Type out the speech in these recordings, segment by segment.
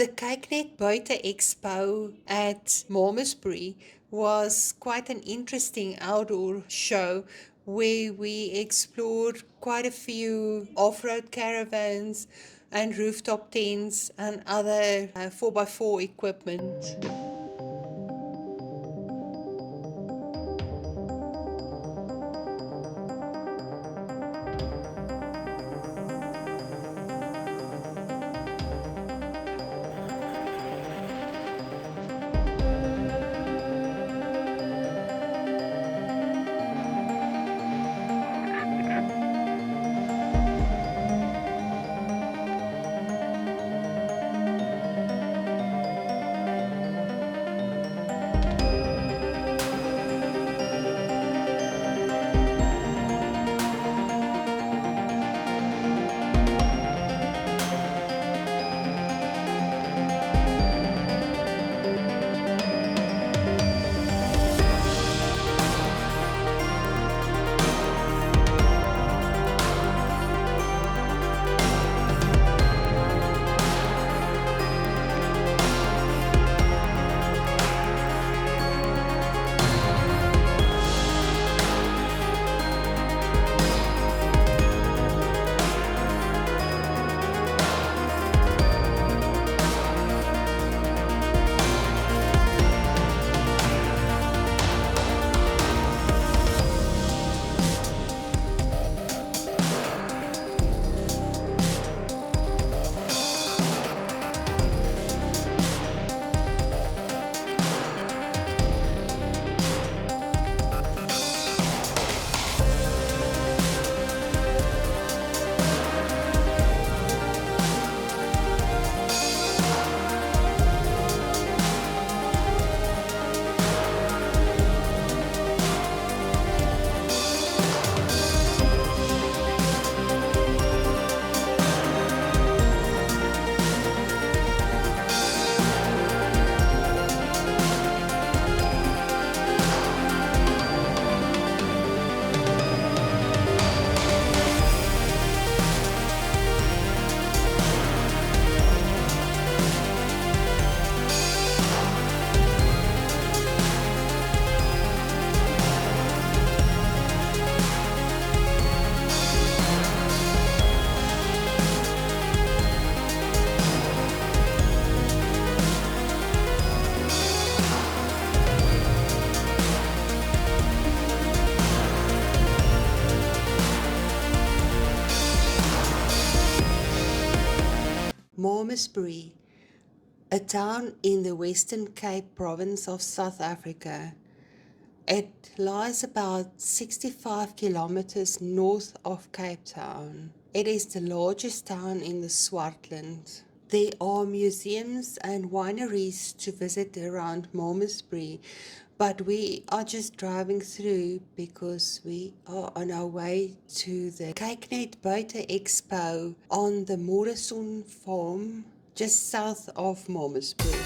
The Kykenet Buite Expo at Malmesbury was quite an interesting outdoor show where we explored quite a few off road caravans and rooftop tents and other 4x4 equipment. Malmesbury, a town in the Western Cape province of South Africa. It lies about 65 kilometers north of Cape Town. It is the largest town in the Swartland. There are museums and wineries to visit around Malmesbury, but we are just driving through because we are on our way to the Kykenet Buite Expo on the Morrison farm just south of Malmesbury.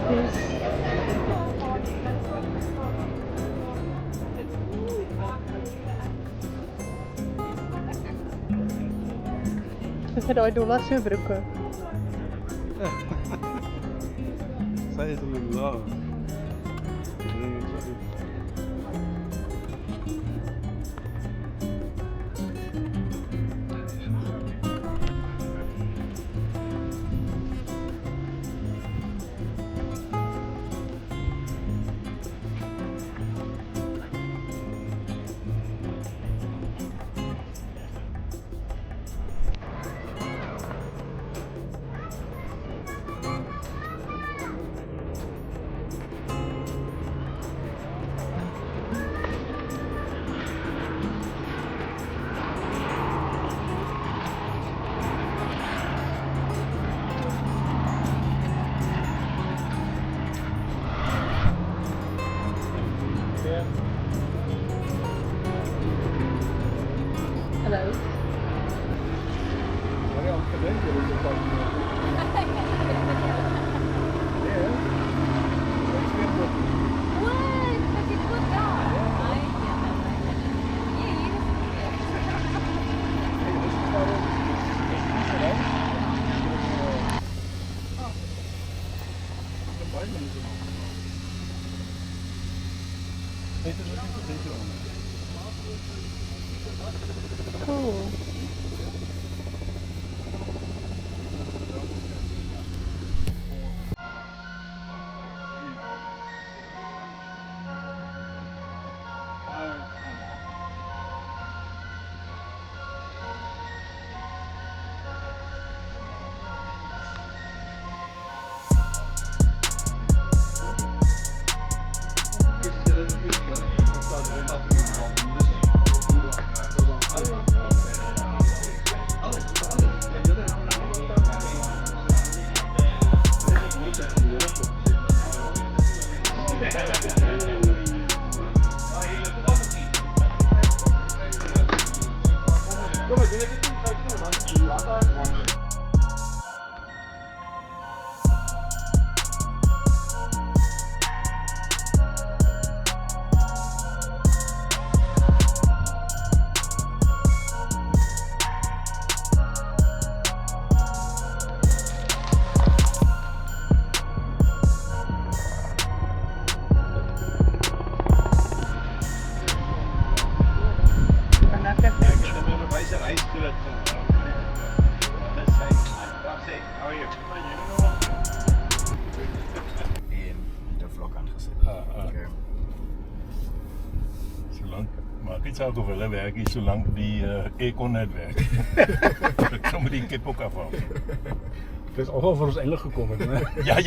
cookies. Dis daai dollar se broeke. Sy is in love. Hallo. Wat jy gedink het is op Cool. Niet saak of hulle werk hier solank die aircon net werk. Ek sommer die kip ook afhaal. Dis alhoewel vir ons eintlik gekom het, né? Ja. Ek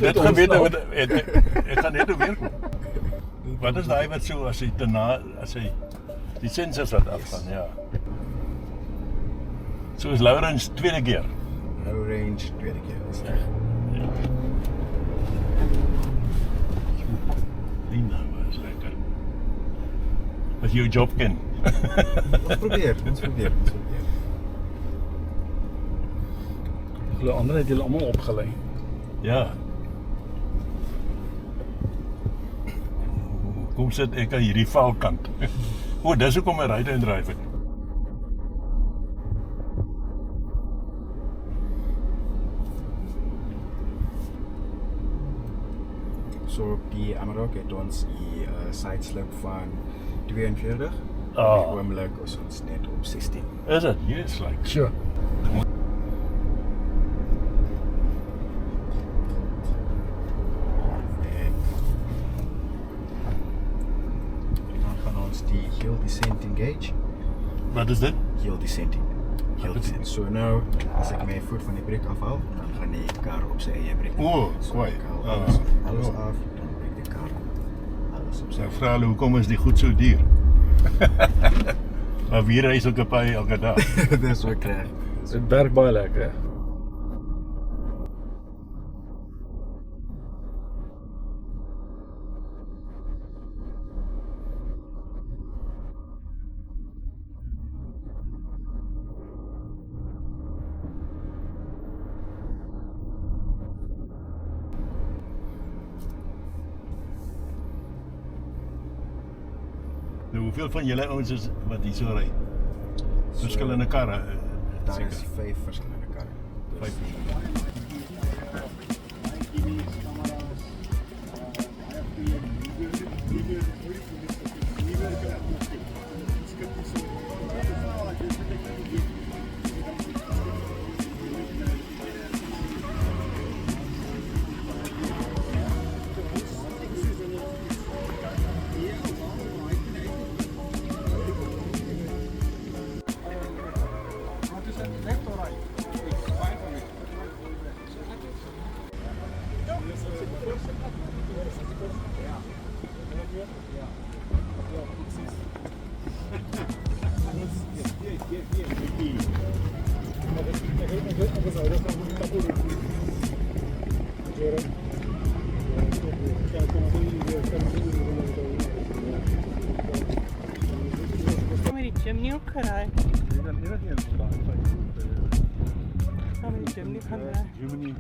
dit geweet ek gaan net weer kom. Wat is daai wat so as hy die sensors wat afgaan, ja. So is Lawrence tweede keer. Low range, tweede keer. Is reg. Linda, was lekker. As jy jou job ken. Ons probeer. Hulle ander het julle almal opgelei. Ja. Kom sit ek aan hierdie valkant. O, dis hoekom ek ride and drive het. So op die Amarok het ons die sideslip van 42. Ah. Die oomblik is ons net op 16. Is dit? Yes, like. Sure. En dan gaan ons die hill descent engage. Wat is dit? Hill descent. So nou, as ek my voet van die brek afhaal, dan gaan die kar op sy eie brek. O, So kwai. ek haal alles af, dan breek die kar alles op sy Ek vra hulle hoekom is die goed so duur? Maar wie reis ook 'n paai elke dag? Dis so kry. Dit werk baie lekker. Nou, hoeveel van julle ouens is wat hier so ry? Verskillende karre. Daar Seker. is 5 verskillende karre. 5. Gaan we die chimney ook gery? Dan is dit nie vandag. Gaan we die chimney gaan ry? Germany.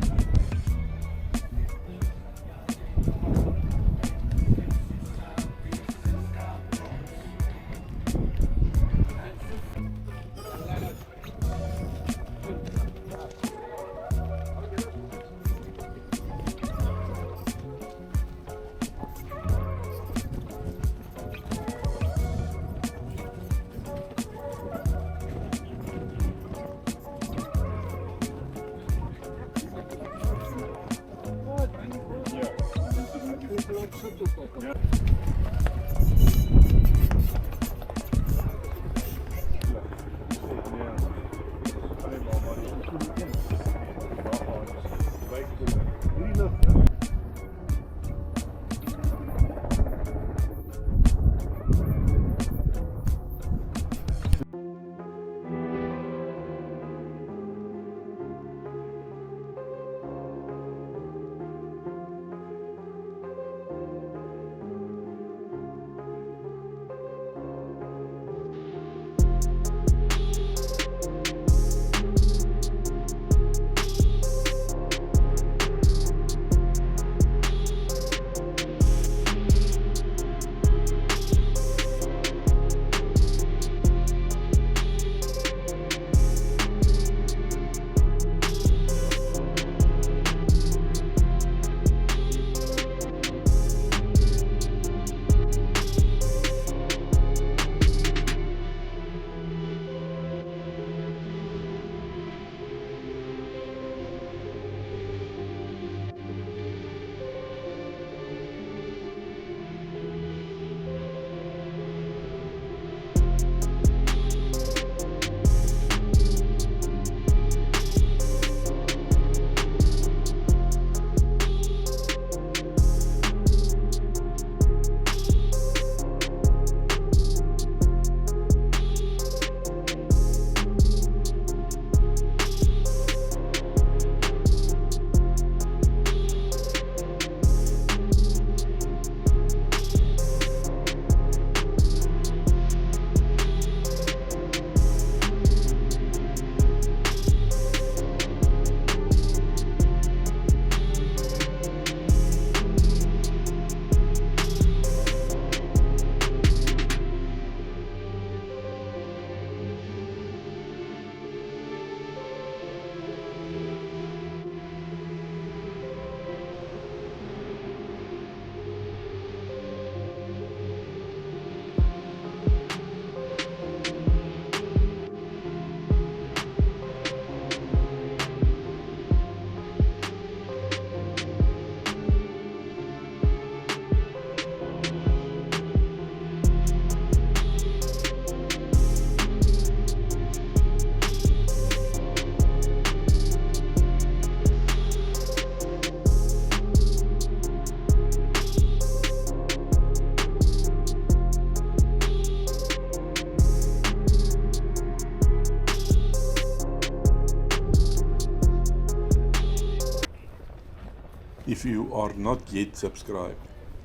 If you are not yet subscribed,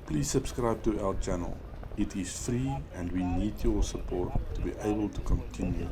please subscribe to our channel. It is free and we need your support to be able to continue.